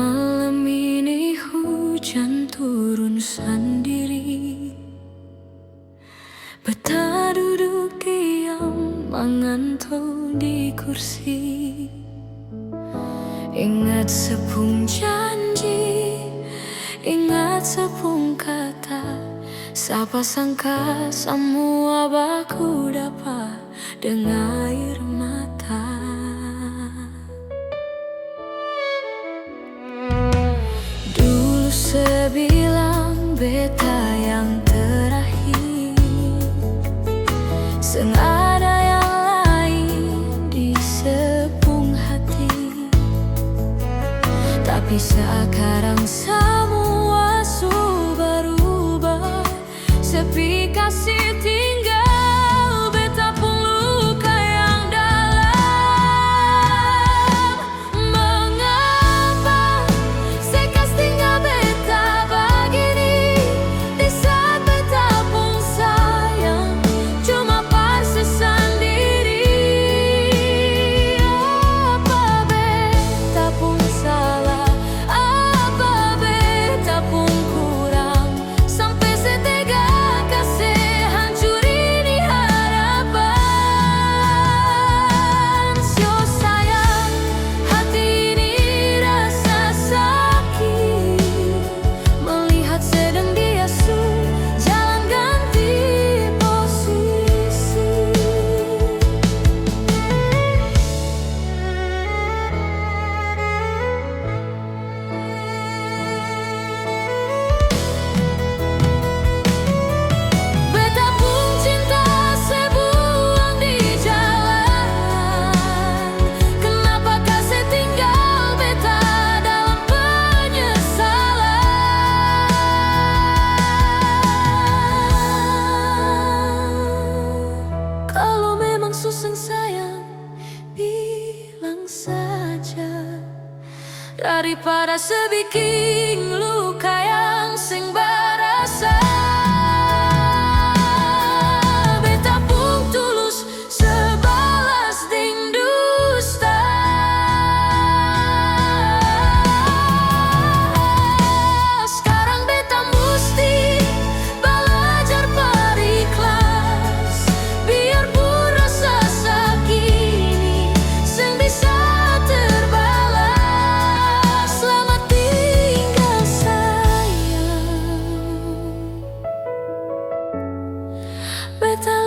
Malam ini hujan turun sendiri. Beta duduk diam mengantuk di kursi. Ingat sepung janji, ingat sepung kata. Siapa sangka semua baku dapat dengan air mata. Dulu sebilang beta yang terakhir, seng ada yang lain di sepung hati. Tapi sekarang semua sudah berubah. Sepi kasih tinggal beta pun luka yang dalam. Mengapa sekas tinggal beta begini, di saat beta pun sayang cuma paksa sendiri. Apa beta pun salah, apa beta pun kurang, sampai setega susah sayang, bilang saja, daripada sebikin luka yang sing berasa. Beta pun tulus sebalas ding dusta. Sekarang beta musti belajar berikhlas, biarpun better